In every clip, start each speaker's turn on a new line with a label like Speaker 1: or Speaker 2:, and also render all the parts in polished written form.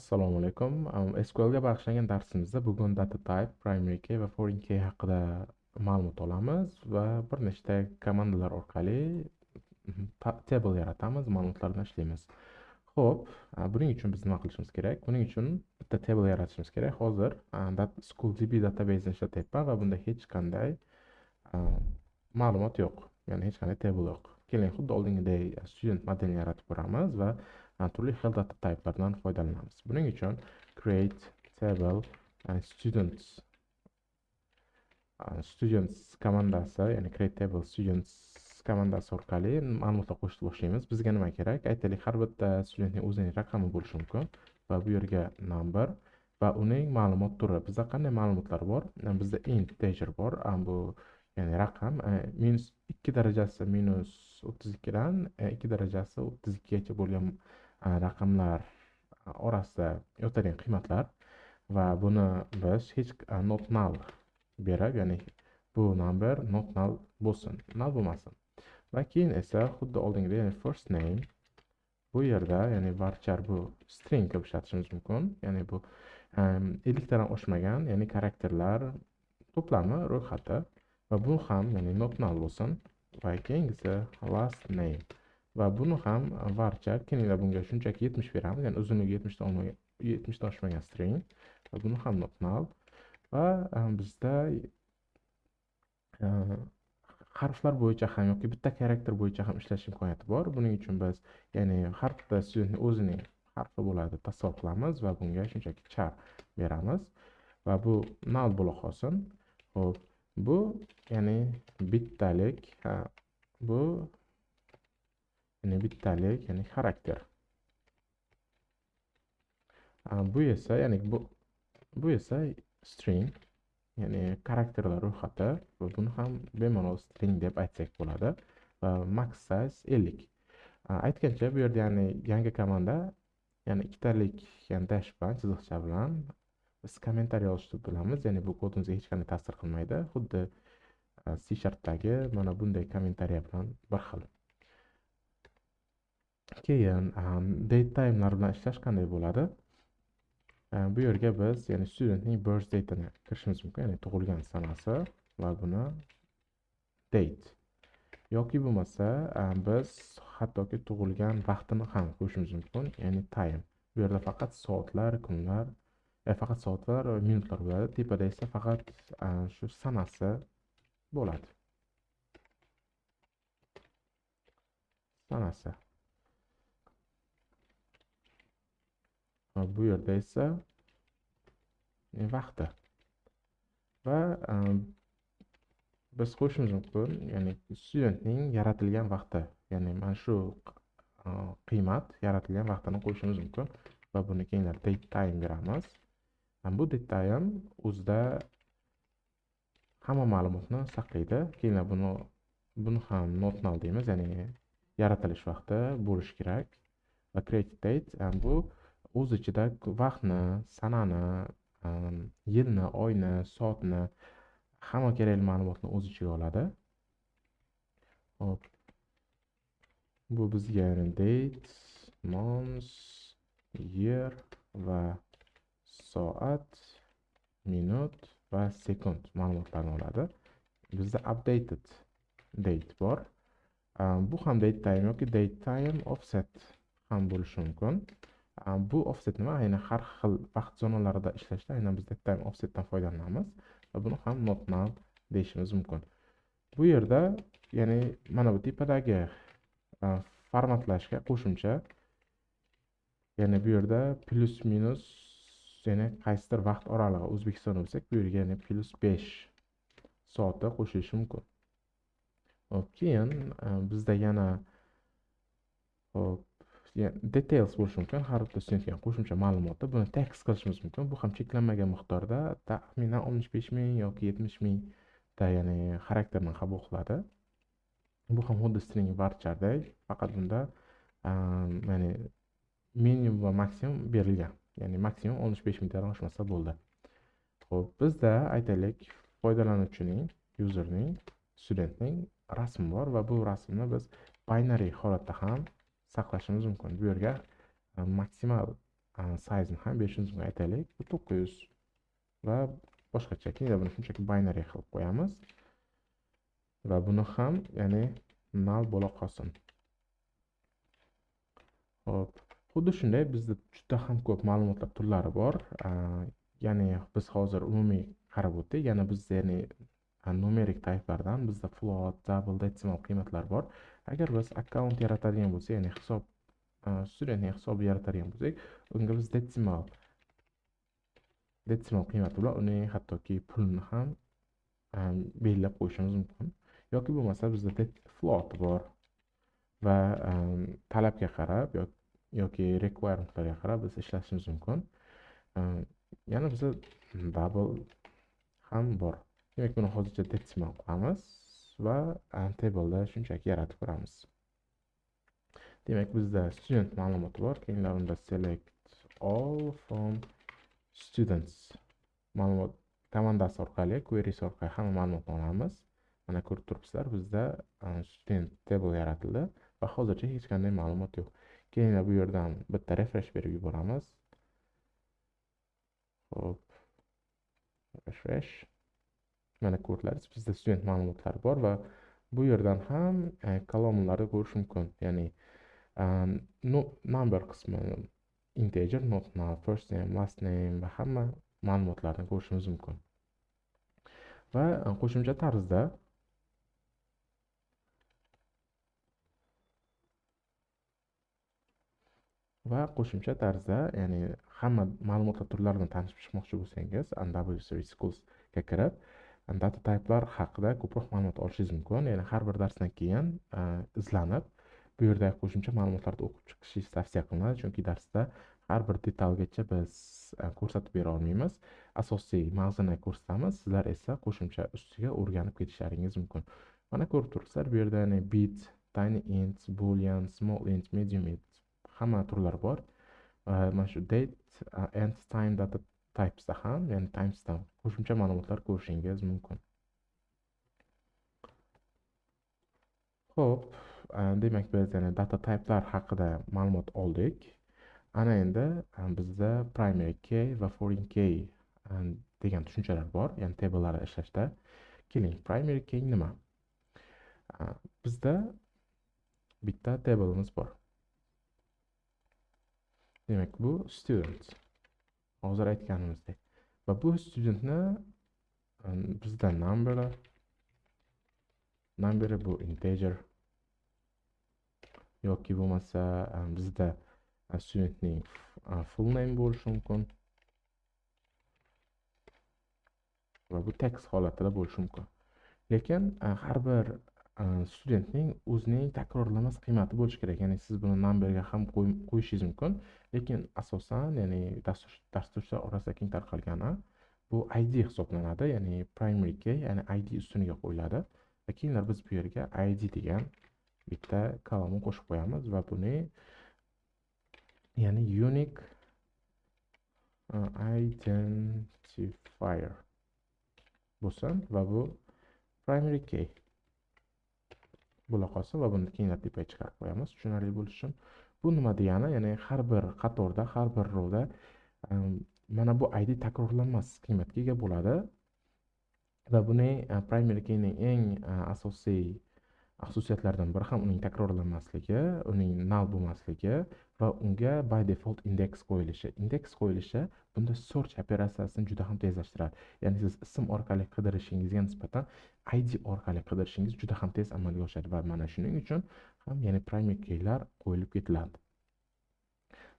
Speaker 1: Assalomu alaykum. SQL ga bag'ishlangan darsimizda bugun data type, primary key va foreign key haqida ma'lumot olamiz va bir nechta komandalar orqali table yaratamiz, ma'lumotlarni ishlaymiz. Xo'p, buning uchun biz nima qilishimiz kerak? Buning uchun bitta table yaratishimiz kerak. Hozir SchoolDB database ishlatyapman va bunda hech qanday ma'lumot yo'q. Ya'ni hech qanday table yo'q. Keling, xuddi oldingidek student modelini yaratib ko'ramiz va turli xil data typelardan foydalanamiz. Buning uchun create table students komandasi, ya'ni create table students komandasi orqali ma'lumotlar qo'shib boshlaymiz. Bizga nima kerak? Aytaylik, har bitta studentning o'zining raqami bo'lishi mumkin va bu yerga number va uning ma'lumot turi. Bizda qanday ma'lumotlar bor? Bizda integer bor. Bu ya'ni raqam -2 darajasi -32 dan 2 darajasi 32 gacha bo'lgan raqamlar orasida yo'talgan qiymatlar va buni biz hech not null berib, ya'ni bu number not null bo'lsin, null bo'lmasin. Va keyin esa xuddi oldingidek, ya'ni first name bu yerda, ya'ni varchar bu string deb ishlatishimiz mumkin. Ya'ni bu 50 tadan oshmagan, ya'ni karakterlar to'plami ro'yxati va bu ham ya'ni not null bo'lsin. Va keyingisi last name va buni ham varchar, kelinglar bunga shunchaki 70 beramiz, ya'ni uzunligi 70 dan oshmagan string va buni ham not null. Va bizda harflar bo'yicha ham yoki bitta karakter bo'yicha ham ishlash imkoniyati bor. Buning uchun biz ya'ni har bitta studentning o'zining harfi bo'ladi tasavvur qilamiz va bunga shunchaki char beramiz va bu null bo'la qolsin. Xo'p, bu ya'ni bittalik, bu ya'ni bittalik, ya'ni xarakter. Bu esa ya'ni bu esa string, ya'ni karakterlar ro'yxati va buni ham bemalol string deb aytsak bo'ladi va max size 50. Aytgancha bu yerda ya'ni yangi komanda, ya'ni ikkitalik, ya'ni dash bilan chiziqcha bilan biz kommentariy yozishni bilamiz, ya'ni bu kodimizga hech qanday ta'sir qilmaydi. Xuddi C# mana bunday kommentariya bilan bir xil. Keyin date time'lar bilan ishlash qanday bo'ladi? Bu yerga biz ya'ni studentning birth date'ini kirishimiz mumkin, ya'ni tug'ilgan sanasi va buni date. Yoki bo'lmasa biz hattoki tug'ilgan vaqtini ham qo'yishimiz mumkin, ya'ni time. Bu yerda faqat soatlar, kunlar, faqat soatlar va minutlar bo'ladi. Tepada esa faqat shu sanasi bo'ladi. Sanasi. Bu yerda esa vaqti va biz qo'shishimiz mumkin, ya'ni studentning yaratilgan vaqti, ya'ni mana shu qiymat yaratilgan vaqtini qo'shishimiz mumkin va buni keyinlar date time beramiz. Bu date time o'zida hamma ma'lumotni saqlaydi. Keyinlar buni ham not null deymiz, ya'ni yaratilish vaqti bo'lishi kerak va create date bu o'z ichida vaqtni, sanani, yilni, oyni, soatni, hamma kerakli ma'lumotni o'z ichiga oladi. Hop. Bu bizga date, month, year va soat, minut va sekund ma'lumotlarni oladi. Bizda updated date bor. Bu ham date time yoki date time offset ham bo'lishi mumkin. Bu offset nima? Ya'ni har xil vaqt zonalarida ishlashda aynan biz date time offsetdan foydalanamiz va buni ham not null deyishimiz mumkin. Bu yerda ya'ni mana bu tepadagi formatlashga qo'shimcha, ya'ni bu yerda plus minus, ya'ni qaysidir vaqt oralig'i O'zbekiston bo'lsak, bu yerga ya'ni +5 soatda qo'shilishi mumkin. Keyin bizda yana details bo'lishi mumkin. Har bitta studentga qo'shimcha ma'lumotda buni text qilishimiz mumkin. Bu ham cheklanmagan miqdorda, taxminan 15,000 yoki 70,000 ta, ya'ni xarakterni qabul qiladi. Bu ham xuddi string varchardek, faqat bunda ya'ni minimum va maksimum berilgan. Ya'ni maksimum 15,000 tadan oshmasa bo'ldi. Xo'p, bizda aytaylik foydalanuvchining, userning, studentning rasmi bor va bu rasmni biz binary holatda ham saqlashimiz mumkin. Bu yerga maksimal size'ini ham berishimiz mumkin. Aytaylik, bu 900 va boshqacha. Keyin buni shunchaki binary qilib qo'yamiz va buni ham, ya'ni null bo'la qolsin. Xo'p, xuddi shunday bizda juda ham ko'p ma'lumotlar turlari bor. Ya'ni biz hozir umumiy qarab o'tdik. Yana bizda ya'ni numerik typelardan bizda float, double, decimal qiymatlar bor. Agar biz akkaunt yaratadigan bo'lsak, ya'ni hisob studentning hisobini yaratadigan bo'lsak, unga biz decimal qiymati bilan uning hattoki pulini ham belgilab qo'yishimiz mumkin. Yoki bo'lmasa bizda float bor va talabga qarab yoki requirementlarga qarab biz ishlatishimiz mumkin. Yana bizda double ham bor. Demak, buni hozircha decimal qilamiz va tableda shunchaki yaratib ko'ramiz. Demak, bizda student ma'lumoti bor. Keyin unda select all from students ma'lumot komandasi orqali, queries orqali hamma ma'lumotni olamiz. Mana ko'rib turibsizlar, bizda student table yaratildi va hozircha hech qanday ma'lumot yo'q. Keyin bu yerdan bitta refresh berib yuboramiz. Xo'p, refresh. Mana ko'rdingiz, bizda student ma'lumotlari bor va bu yerdan ham kolumnlarni ko'rish mumkin. Ya'ni number qismi integer, not null, first name, last name va hamma ma'lumotlarni ko'rishimiz mumkin. Va qo'shimcha tarzda ya'ni hamma ma'lumotlar turlari bilan tanishib chiqmoqchi bo'lsangiz, AWS Schools ga kirib, data type'lar haqida ko'proq ma'lumot olishingiz mumkin. Ya'ni har bir darsdan keyin izlanib, bu yerda qo'shimcha ma'lumotlarni o'qib chiqishingiz tavsiya qilinadi, chunki darsda har bir detalgacha biz ko'rsatib bera olmaymiz. Asosiy mag'zini ko'rsatamiz, sizlar esa qo'shimcha ustiga o'rganib ketishlaringiz mumkin. Mana ko'rib turibsizlar, bu yerda ya'ni bit, tiny int, boolean, small int, medium int hamma turlar bor. Mana shu date and time data typesda ham, ya'ni timestamp qo'shimcha ma'lumotlar ko'rishingiz mumkin. Xo'p, demak biz yana data type'lar haqida ma'lumot oldik. Ana endi bizda primary key va foreign key degan tushunchalar bor, ya'ni table'larni ishlashda. Keling, primary key nima? Bizda bitta table'imiz bor. Demak, bu student. Hozir aytganimizdek. Va bu studentni bizda number bu integer yoki bo'lmasa bizda studentning full name bo'lishi mumkin va bu text holatida bo'lishi mumkin. Lekin har bir studentning o'zining takrorlanmas qiymati bo'lishi kerak. Ya'ni siz buni numberga ham qo'yishingiz mumkin, lekin asosan, ya'ni dasturchilar orasida keng tarqalgani bu ID hisoblanadi, ya'ni primary key, ya'ni ID ustuniga qo'yiladi. Va keyinlar biz bu yerga ID degan bitta kolumn qo'shib qo'yamiz va buni ya'ni unique identifier bo'lsin va bu primary key bo'la qolsin va buni keyinlar tepaga chiqarib qo'yamiz tushunarli bo'lishi uchun. Bu nima degani? Ya'ni har bir qatorda, har bir rowda mana bu ID takrorlanmas qiymatga ega bo'ladi va buni primary keyning eng asosiy xususiyatlaridan biri ham uning takrorlanmasligi, uning null bo'lmasligi va unga by default index qo'yilishi. Index qo'yilishi bunda search operatsiyasini juda ham tezlashtiradi. Ya'ni siz ism orqali qidirishingizga nisbatan ID orqali qidirishingiz juda ham tez amalga oshadi va mana shuning uchun ham ya'ni primary keylar qo'yilib ketiladi.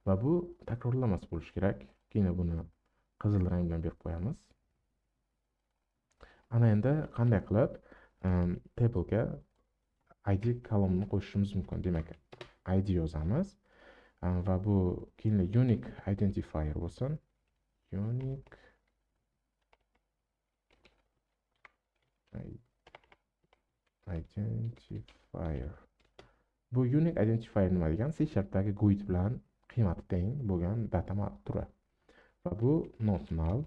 Speaker 1: Va bu takrorlanmas bo'lishi kerak. Keyin buni qizil rang bilan berib qo'yamiz. Ana endi qanday qilib table'ga ID kolumnini qo'shishimiz mumkin. Demak, ID yozamiz va bu keyin unique identifier bo'lsin. Unique identifier. Bu unique identifier nima degan? C# dagi GUID bilan qiymati teng bo'lgan data turi. Va bu not null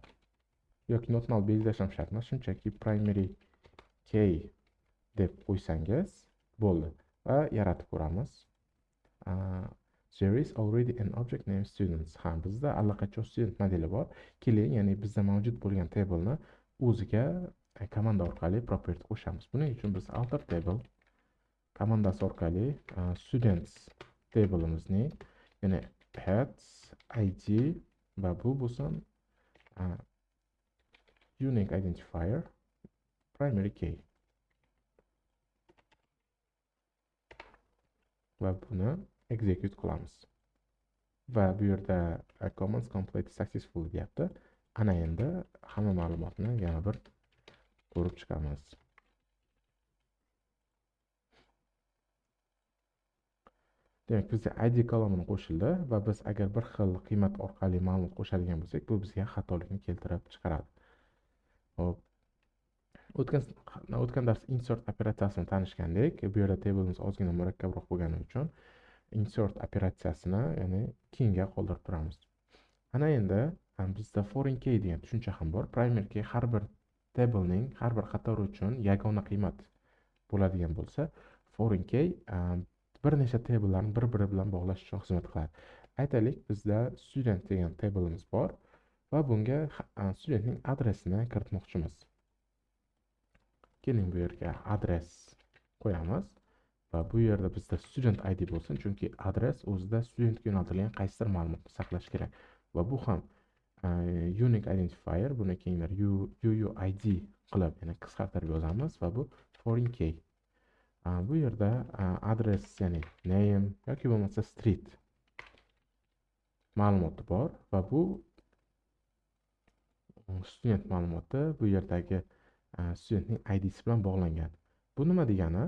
Speaker 1: yoki not null belgilash ham shart emas, shunchaki primary key deb qo'ysangiz bo'ldi va yaratib ko'ramiz. There is already an object named students. Ha, bizda allaqachon student modeli bor. Keling, ya'ni bizda mavjud bo'lgan tableni o'ziga komanda orqali property qo'shamiz. Buning uchun biz alter table komandasi orqali students table'imizning, ya'ni heads id va bu bo'lsin unique identifier primary key va buni execute qilamiz. Va bu yerda commands complete successful deyapti. Ana endi hamma ma'lumotni yana bir ko'rib chiqamiz. Demak, bizga id kolumni qo'shildi va biz agar bir xil qiymat orqali ma'lumot qo'shadigan bo'lsak, bu bizga xatolikni keltirib chiqaradi. Hop. O'tgan dars insert operatsiyasini tanishgandik. Bu yerda table'imiz ozgina murakkabroq bo'lgani uchun insert operatsiyasini, ya'ni keyinga qoldirib turamiz. Ana endi bizda foreign key degan tushuncha ham bor. Primary key har bir table'ning har bir qatori uchun yagona qiymat bo'ladigan bo'lsa, foreign key bir nechta table'larni bir-biri bilan bog'lash uchun xizmat qiladi. Aytaylik, bizda student degan table'imiz bor va bunga studentning adresini kiritmoqchimiz. Keling, bu yerga adres qo'yamiz va bu yerda bizda student id bo'lsin, chunki adres o'zida studentga yo'naltirilgan qaysidir ma'lumotni saqlash kerak. Va bu ham unique identifier, buni keyinlar UUID qilib, ya'ni qisqartirib yozamiz va bu foreign key. Bu yerda adres, ya'ni name yoki bo'lmasa street ma'lumoti bor va bu student ma'lumoti bu yerdagi studentning idsi bilan bog'langan. Bu nima degani?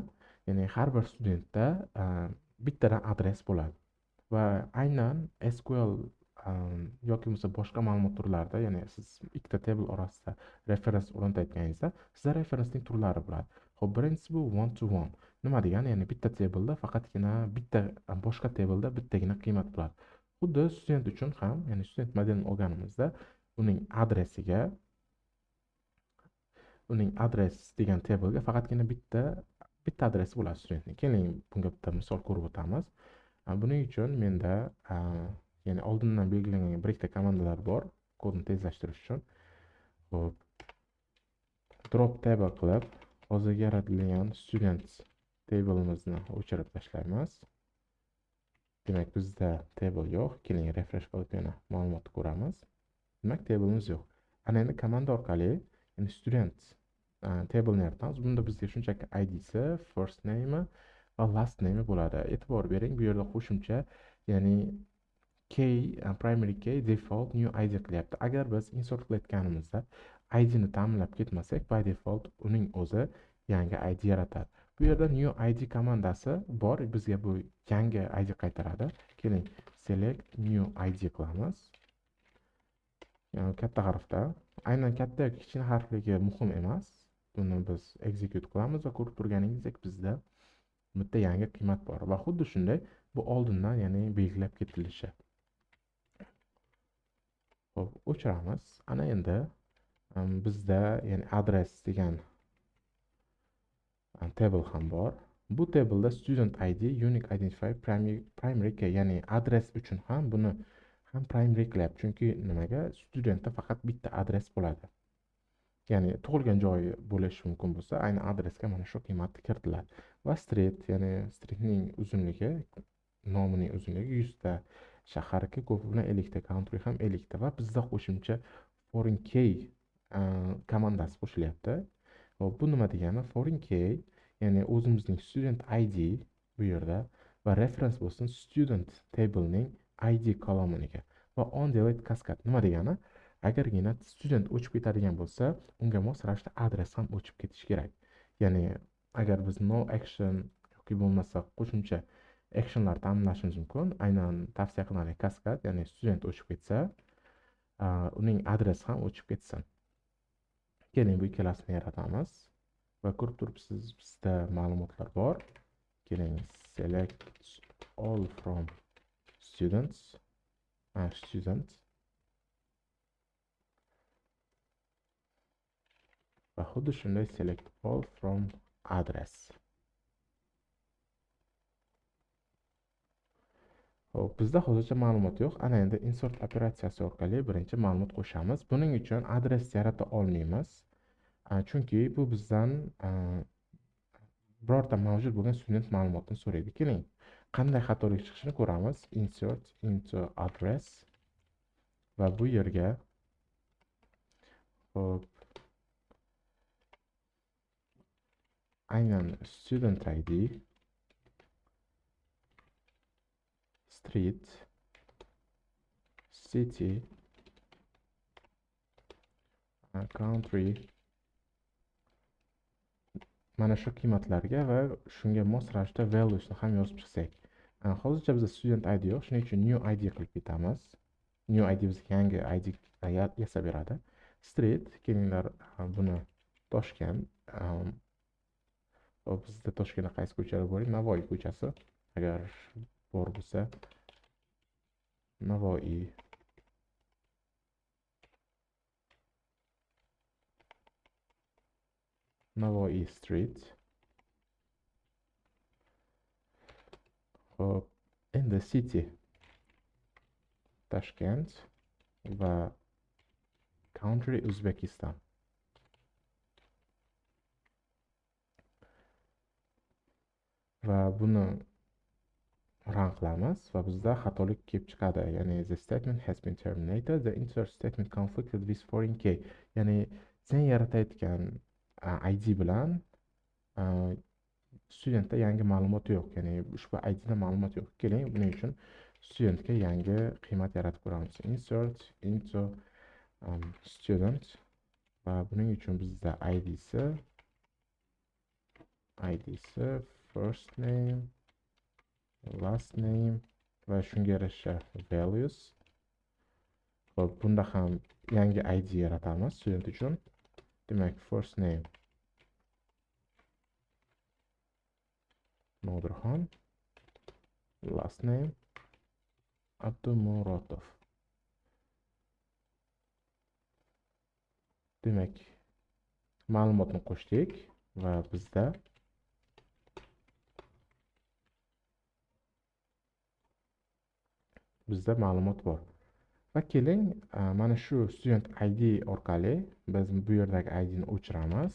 Speaker 1: Ya'ni har bir studentda bittadan adres bo'ladi va aynan SQL yoki bo'lmasa boshqa ma'lumot turlarida, ya'ni siz ikkita table orasida reference o'rnatayotganingizda, sizda referencening turlari bo'ladi. Xo'p, birinchisi bu one to one. Nima degani? Ya'ni bitta tableda faqatgina bitta, boshqa tableda bittagina qiymat bo'ladi. Xuddi student uchun ham, ya'ni student modelini olganimizda uning adresiga, uning adres degan tablega faqatgina bitta adresi bo'ladi studentning. Keling, bunga bitta misol ko'rib o'tamiz. Buning uchun menda ya'ni oldindan belgilangan bir ikkita komandalar bor kodni tezlashtirish uchun. Xo'p, drop table qilib hozir yaratilgan students table'imizni o'chirib tashlaymiz. Demak, bizda table yo'q. Keling, refresh qilib yana ma'lumotni ko'ramiz. Demak, table'imiz yo'q. Ana endi komanda orqali, ya'ni student table'ni yaratamiz. Bunda bizga shunchaki id'si, first name va last name bo'ladi. E'tibor bering, bu yerda qo'shimcha, ya'ni key, primary key default new id qilyapti. Agar biz insert qilayotganimizda id ni ta'minlab ketmasak, by default uning o'zi yangi id yaratadi. Bu yerda new id komandasi bor, bizga bu yangi id qaytaradi. Keling, select new id qilamiz. Katta harfda. Aynan katta yoki kichkina harfligi muhim emas. Buni biz execute qilamiz va ko'rib turganingizdek bizda bitta yangi qiymat bor va xuddi shunday bu oldindan, ya'ni belgilab ketilishi. Xo'p, o'chiramiz. Ana endi bizda, ya'ni adres degan table ham bor. Bu tableda student id, unique identifier, primary key, ya'ni adres uchun ham buni ham primary qilyapti. Chunki nimaga? Studentda faqat bitta adres bo'ladi. Ya'ni tug'ilgan joyi bo'lishi mumkin bo'lsa, ayni adresga mana shu qiymat kiritiladi. Va street, ya'ni streetning uzunligi, nomining uzunligi 100 ta, shaharga ko'pi bilan 50 ta, country ham 50 ta va bizda qo'shimcha foreign key komandasi qo'shilyapti. Va bu nima degani? Foreign key, ya'ni o'zimizning student id bu yerda va reference bo'lsin student table'ning id kolumniga va on delete cascade. Nima degani? Agargina student o'chib ketadigan bo'lsa, unga mos ravishda adres ham o'chib ketishi kerak. Ya'ni agar biz no action yoki bo'lmasa qo'shimcha actionlar ta'minlashimiz mumkin. Aynan tavsiya qilinadigan cascade, ya'ni student o'chib ketsa, uning adresi ham o'chib ketsin. Keling, bu ikkalasini yaratamiz va ko'rib turibsiz, bizda ma'lumotlar bor. Keling, select all from students. Va xuddi shunday select all from address. Xo'p, bizda hozircha ma'lumot yo'q. Ana endi insert operatsiyasi orqali birinchi ma'lumot qo'shamiz. Buning uchun adres yarata olmaymiz. Chunki bu bizdan birorta mavjud bo'lgan student ma'lumotini so'raydi. Keling, qanday xatolik chiqishini ko'ramiz. Insert into address va bu yerga hop aynan student ID, street, city, country, mana shu qiymatlarga va shunga mos ravishda valuesni ham yozib chiqsak. Hozircha bizda student ID yo'q, shuning uchun new ID qilib ketamiz. New ID bizga yangi ID yasab beradi. Street, kelinglar buni Toshkent. Bizda Toshkentda qaysi ko'chalar bor? Navoiy ko'chasi. Agar bor bo'lsa, Navoiy Street. Hop, endi city Tashkent va country Uzbekistan. Va buni run qilamiz va bizda xatolik kelib chiqadi. Ya'ni the statement has been terminated, the insert statement conflicted with foreign key. Ya'ni sen yaratayotgan ID bilan studentda yangi ma'lumot yo'q. Ya'ni ushbu IDda ma'lumot yo'q. Keling, buning uchun studentga yangi qiymat yaratib ko'ramiz. Insert into student va buning uchun bizda id'si first name, last name va shunga yarasha values. Xo'p, bunda ham yangi ID yaratamiz student uchun. Demak, first name Nodirxon, last name Abdumurotov. Demak, ma'lumotni qo'shdik va bizda ma'lumot bor. Va keling, mana shu student ID orqali biz bu yerdagi ID ni o'chiramiz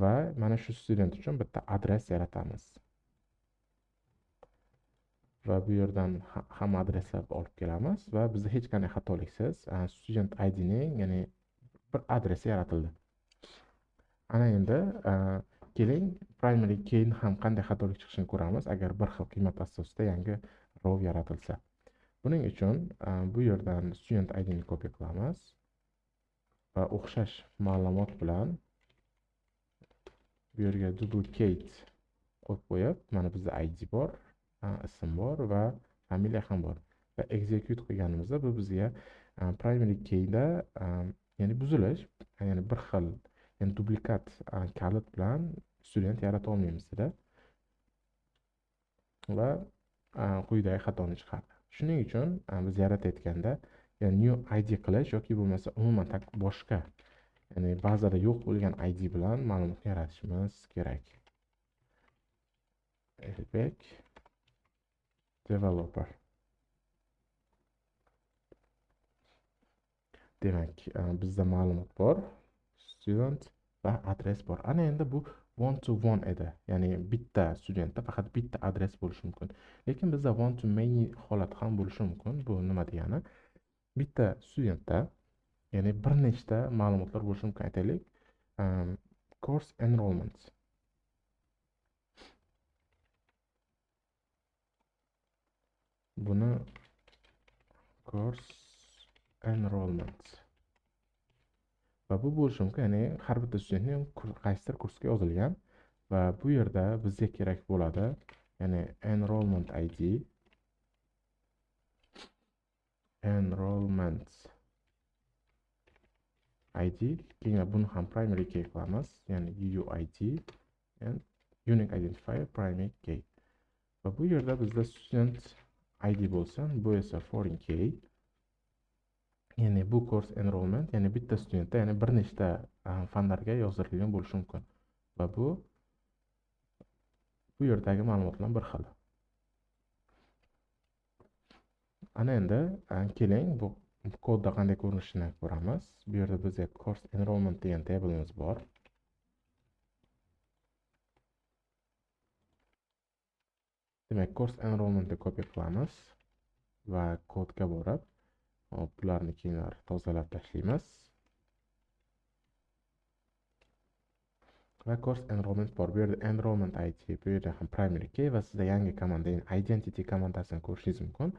Speaker 1: va mana shu student uchun bitta adres yaratamiz. Va bu yerdan hamma adreslarni olib kelamiz va bizda hech qanday xatoliksiz student ID ning, ya'ni bir adresi yaratildi. Ana endi keling, primary key ni ham qanday xatolik chiqishini ko'ramiz agar bir xil qiymat asosida yangi row yaratilsa. Buning uchun bu yerdan student ID ni copy qilamiz va o'xshash ma'lumot bilan bu yerga duplicate qo'yib qo'yib, mana bizda ID bor, ism bor va familiya ham bor. Va execute qilganimizda bu bizga primary keyda ya'ni buzilish, ya'ni bir xil, ya'ni duplikat kalit bilan student yarata olmaymiz dedi. Va quyidagi xatoni chiqardi. Shuning uchun biz yaratayotganda ya'ni new ID qilish yoki bo'lmasa umuman boshqa, ya'ni bazada yo'q bo'lgan ID bilan ma'lumotni yaratishimiz kerak. Elbek developer. Demak, bizda ma'lumot bor, student va adres bor. Ana endi bu one to one edi. Ya'ni bitta studentda faqat bitta adres bo'lishi mumkin. Lekin bizda one to many holat ham bo'lishi mumkin. Bu nima degani? Bitta studentda, ya'ni bir nechta ma'lumotlar bo'lishi mumkin. Aytaylik, course enrollment. Buni course enrollment. Va bu bo'lishi mumkin, ya'ni har bitta studentning qaysidir kursga yozilgan va bu yerda bizga kerak bo'ladi, ya'ni enrollment ID, keyin buni ham primary key qilamiz, ya'ni UUID and unique identifier primary key. Va bu yerda bizda student ID bo'lsa, bu esa foreign key. Ya'ni bu course enrollment, ya'ni bitta studentda, ya'ni bir nechta fanlarga yozdirilgan bo'lishi mumkin. Va bu yerdagi ma'lumot bilan bir xil. Ana endi keling bu kodda qanday ko'rinishini ko'ramiz. Bu yerda bizga course enrollment degan tabelimiz bor. Demak, course enrollmentni copy qilamiz va kodga borib, bularni keyin tozalab tashlaymiz. Va course enrollment bor. Bu yerda enrollment ID, bu yerda ham primary key va sizda yangi komanda, ya'ni identity komandasini ko'rishingiz mumkin.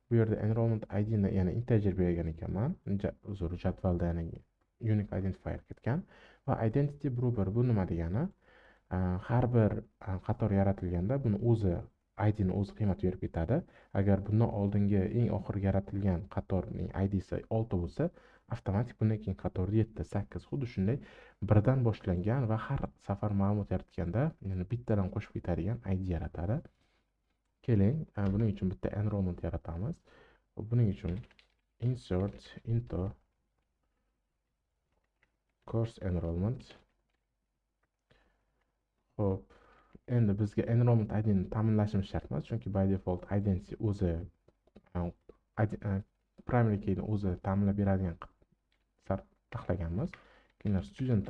Speaker 1: Bu yerda enrollment ID ni yana integer bergan ekanman. Uzr, jadvalda yana unique identifier ketgan. Va identity bir bu nima degani? Har bir qator yaratilganda buni o'zi ID ni o'zi qiymat berib ketadi. Agar bundan oldingi eng oxirgi yaratilgan qatorning IDsi 6 bo'lsa, avtomatik bundan keyin qatorda 7, 8 xuddi shunday birdan boshlangan va har safar ma'lumot yaratganda, ya'ni bittadan qo'shib ketadigan ID yaratadi. Keling, buning uchun bitta enrollment yaratamiz. Buning uchun insert into course enrollment. Xo'p, endi bizga enrollment ID ni ta'minlashimiz shart emas, chunki by default identity o'zi primary key ni o'zi ta'minlab beradigan taxlaganmiz. Keyin student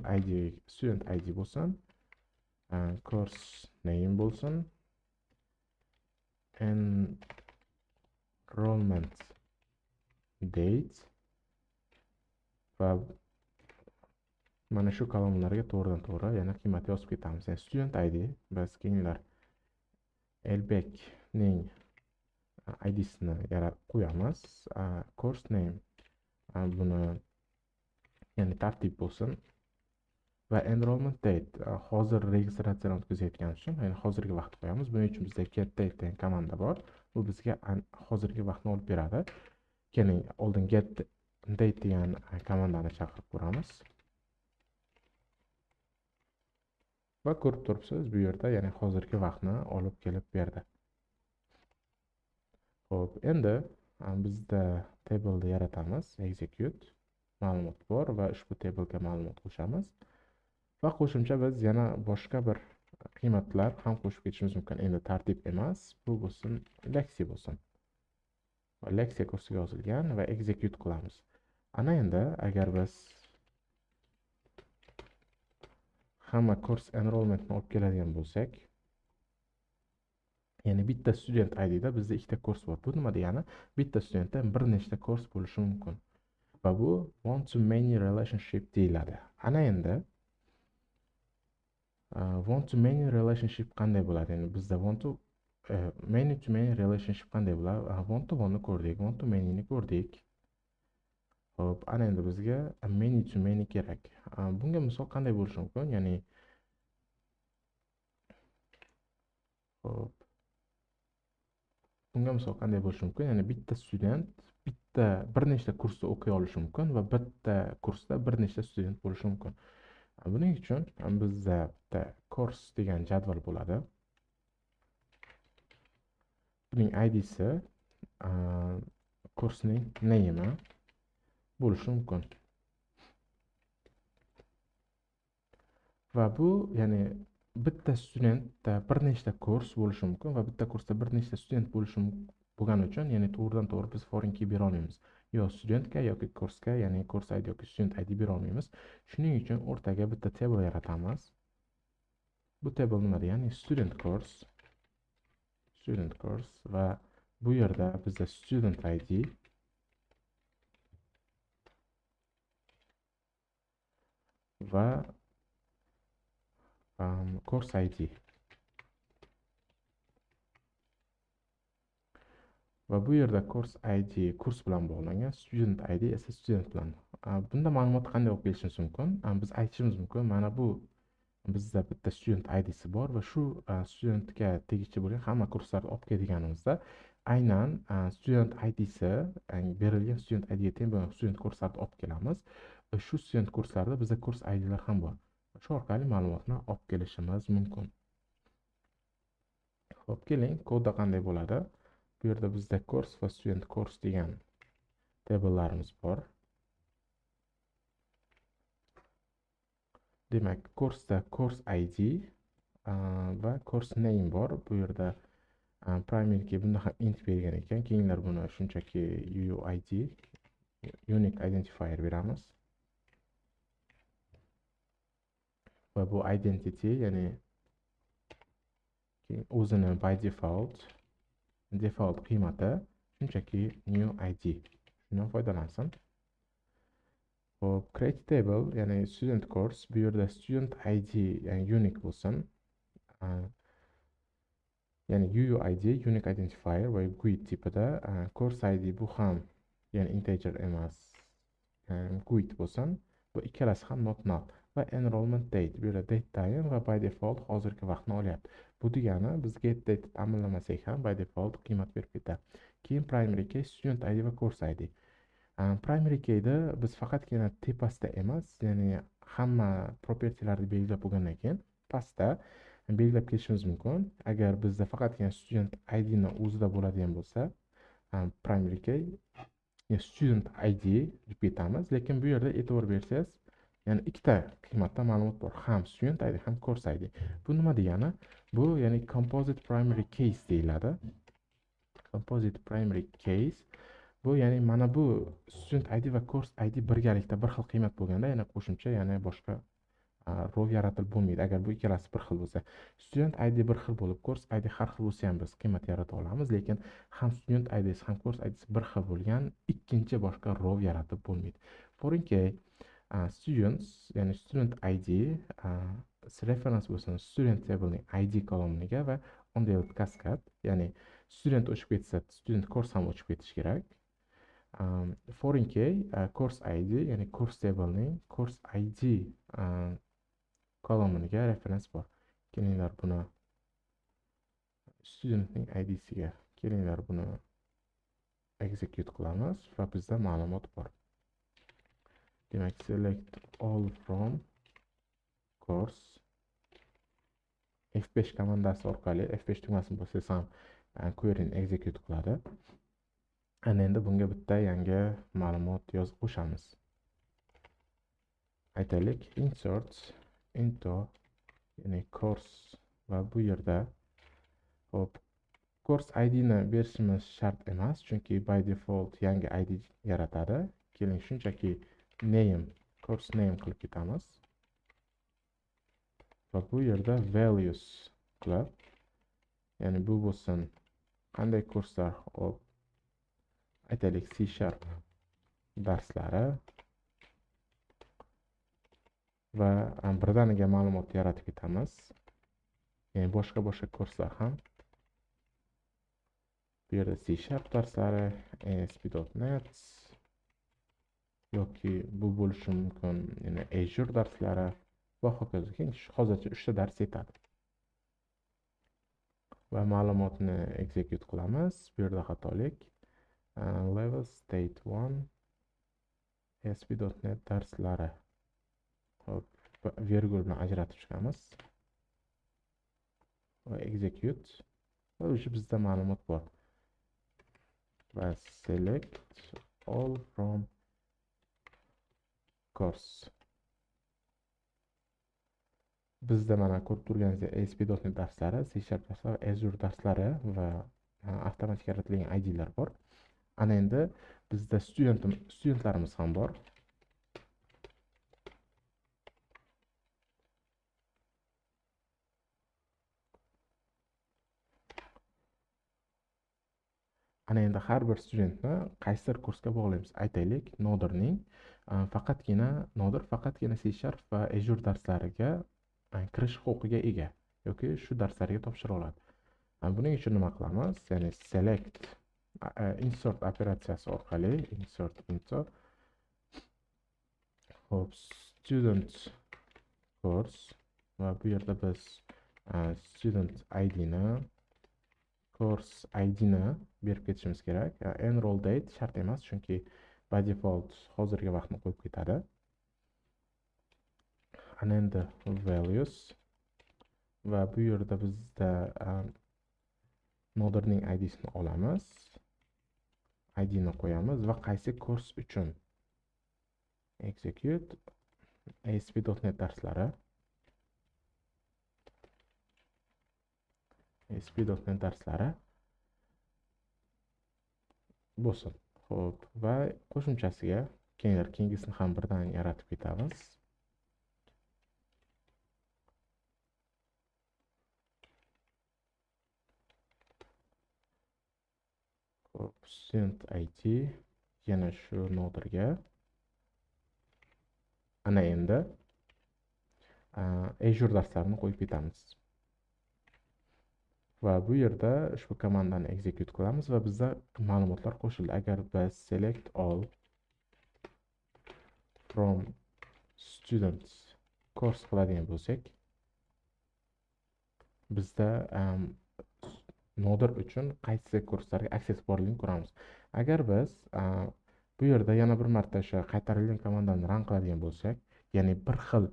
Speaker 1: ID bo'lsin, course name bo'lsin, enrollment date va mana shu kolonnalarga to'g'ridan to'g'ri yana qiymat yozib ketamiz. Yani student ID biz keyinlar Elbekning IDsini qo'yamiz. Course name buni ya'ni tartib bo'lsin va enrollment date hozir registratsiyani o'tkazayotganimiz uchun ya'ni hozirgi vaqt qo'yamiz. Buning uchun bizda get date degan komanda bor. Bu bizga hozirgi vaqtni olib beradi. Keling, oldin get date degan komandani chaqirib ko'ramiz. Va ko'rib turibsiz, bu yerda ya'ni hozirgi vaqtni olib kelib berdi. Xo'p, endi bizda table'ni yaratamiz. Execute ma'lumot bor va ushbu table'ga ma'lumot qo'shamiz. Va qo'shimcha biz yana boshqa bir qiymatlar ham qo'shib ketishimiz mumkin. Endi tartib emas, bu bo'lsin Lexi bo'lsin. Va Lexi kursiga yozilgan va execute qilamiz. Ana endi agar biz hamma course enrollmentni olib keladigan bo'lsak, ya'ni bitta student IDda bizda ikkita kurs bor. Bu nima degani? Bitta studentda bir nechta kurs bo'lishi mumkin. Va bu one to many relationship deyiladi. Ana endi one to many relationship qanday bo'ladi? Ya'ni bizda one to many relationship qanday bo'ladi? One to one ni ko'rdik, one to many ni ko'rdik. Xo'p, ana endi bizga many to many kerak. Bunga misol qanday bo'lishi mumkin? Ya'ni xo'p, bunga misol qanday bo'lishi mumkin? Ya'ni bitta student bir nechta kursda o'qiy olishi mumkin va bitta kursda bir nechta student bo'lishi mumkin. Buning uchun bizda bitta course degan jadval bo'ladi. Buning IDsi kursning name'i bo'lishi mumkin. Va bu ya'ni bitta studentda bir nechta kurs bo'lishi mumkin va bitta kursda bir nechta student bo'lishi bo'lgani uchun, ya'ni to'g'ridan to'g'ri biz foreign key bera olmaymiz. Yo studentga yoki kursga, ya'ni course ID yoki student ID bera olmaymiz. Shuning uchun o'rtaga bitta table yaratamiz. Bu table nima degani? Student course va bu yerda bizda student ID va course ID va bu yerda course ID kurs bilan bog'langan, student ID esa student bilan. Bunda ma'lumot qanday olib kelishimiz mumkin? Biz aytishimiz mumkin, mana bu bizda bitta student IDsi bor va shu studentga tegishli bo'lgan hamma kurslarni olib kelganimizda aynan student IDsi berilgan student IDga teng bo'lgan student kurslarni olib kelamiz. Shu student kurslarda bizda kurs IDlar ham bor. Shu orqali ma'lumotni olib kelishimiz mumkin. Xo'p, keling, kodda qanday bo'ladi? Bu yerda bizda course va student course degan tabellarimiz bor. Demak, kursda course ID va course name bor. Bu yerda primary key bunda ham int bergan ekan. Keyinlar buni shunchaki UUID unique identifier beramiz. Va bu identity, ya'ni o'zini by default qiymati shunchaki new id. Shundan foydalansin. Hop, create table, ya'ni student course, bu yerda student id ya'ni unique bo'lsin. Ya'ni UUID unique identifier va GUID tipida, course id bu ham ya'ni integer emas, GUID bo'lsin. Bu ikkalasi ham not null. Va enrollment date, bu yerda date tayin va by default hozirgi vaqtni olyapti. Bu degani biz get date ta'minlamasak ham by default qiymat berib ketadi. Keyin primary key, student id va course id. Primary keyda biz faqatgina tepasida emas, ya'ni hamma propertylarni belgilab bo'lgandan keyin pastda belgilab ketishimiz mumkin. Agar bizda faqatgina student id ni o'zida bo'ladigan bo'lsa, primary key student id deb ketamiz. Lekin bu yerda e'tibor bersangiz, ya'ni ikkita qiymatda ma'lumot bor, ham student id ham course id. Bu nima degani? Bu ya'ni composite primary case deyiladi. Composite primary case bu ya'ni mana bu student id va course id birgalikda bir xil qiymat bo'lganda, yana qo'shimcha, ya'ni boshqa row yaratilib bo'lmaydi. Agar bu ikkalasi bir xil bo'lsa, student id bir xil bo'lib, course id har xil bo'lsa ham biz qiymat yarata olamiz. Lekin ham student id ham course id bir xil bo'lgan ikkinchi boshqa row yaratib bo'lmaydi. Forinki students, ya'ni student id reference bo'lsin student tablening id kolumniga va on-date cascade, ya'ni student o'chib ketsa, student course ham o'chib ketishi kerak. Foreign key course id, ya'ni course tablening course id kolumniga reference bor. Kelinglar buni studentning idsiga kelinglar buni execute qilamiz va bizda ma'lumot bor. Demak, select all from course F5 komandasi orqali F5 tugmasini bossangiz ham query'ni execute qiladi. Ana endi bunga bitta yangi ma'lumot yozib qo'shamiz. Aytaylik, insert into, ya'ni course, va bu yerda hop course id ni berishimiz shart emas, chunki by default yangi id yaratadi. Keling, shunchaki name, course name qilib ketamiz. Va bu yerda values qilib, ya'ni bu bo'lsin qanday kurslar, hop aytaylik C# darslari va birdaniga ma'lumot yaratib ketamiz. Ya'ni boshqa kurslar ham. Bu yerda C# darslari, ASP.NET yoki bu bo'lishi mumkin, ya'ni Azure darslari va hokazo. Hozircha 3 ta dars yetadi. Va ma'lumotni execute qilamiz. Bu yerda xatolik. Level state 1 ASP.NET darslari. Hop, virgul bilan ajratib chiqamiz. Va execute. Va o'sha bizda ma'lumot bor. Va select all from course. Bizda mana ko'rib turganingizdek ASP.NET darslari, C# darslari, Azure darslari va avtomatik yaratilgan idlar bor. Ana endi bizda studentlarimiz ham bor. Ana endi har bir studentni qaysidir kursga bog'laymiz. Aytaylik, Nodirning faqatgina C# va Azure darslariga kirish huquqiga ega yoki shu darslarga topshira oladi. Buning uchun nima qilamiz? Ya'ni select insert operatsiyasi orqali insert into hop student course va bu yerda biz student id ni course id ni berib ketishimiz kerak. Enroll date shart emas, chunki by default hozirgi vaqtni qo'yib ketadi. Ana endi values va bu yerda bizda Nodirning id'sini olamiz. id ni qo'yamiz va qaysi kurs uchun execute ASP.NET darslari. ASP.NET darslari bo'lsin. Xo'p, va qo'shimchasiga keyingisini ham birdan yaratib ketamiz. Xo'p, student ID yana shu noderga ana endi Azure darslarini qo'yib ketamiz. Va bu yerda ushbu komandani execute qilamiz va bizda ma'lumotlar qo'shildi. Agar biz select all from students course qiladigan bo'lsak, bizda noder uchun qaysi kurslarga access borligini ko'ramiz. Agar biz bu yerda yana bir marta o'sha qaytarilgan komandani run qiladigan bo'lsak, ya'ni bir xil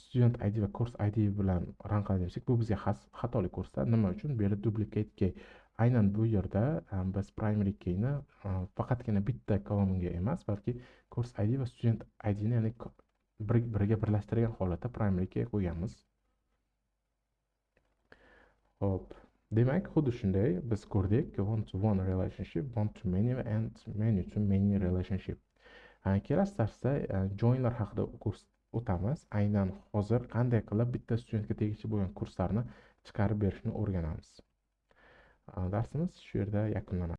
Speaker 1: student ID va course ID bilan run qiladigan bo'lsak, bu bizga xatolik ko'rsatadi. Nima uchun? Bu yerda duplicate key. Aynan bu yerda biz primary keyni faqatgina bitta kolumnga emas, balki course ID va student ID ni ya'ni biriga birlashtirgan holatda primary key qo'yganmiz. Hop. Demak, xuddi shunday biz ko'rdik one to one relationship, one to many and many to many relationship. Kelasi darsda joinlar haqida o'tamiz. Aynan hozir qanday qilib bitta studentga tegishli bo'lgan kurslarni chiqarib berishni o'rganamiz. Darsimiz shu yerda yakunlanadi.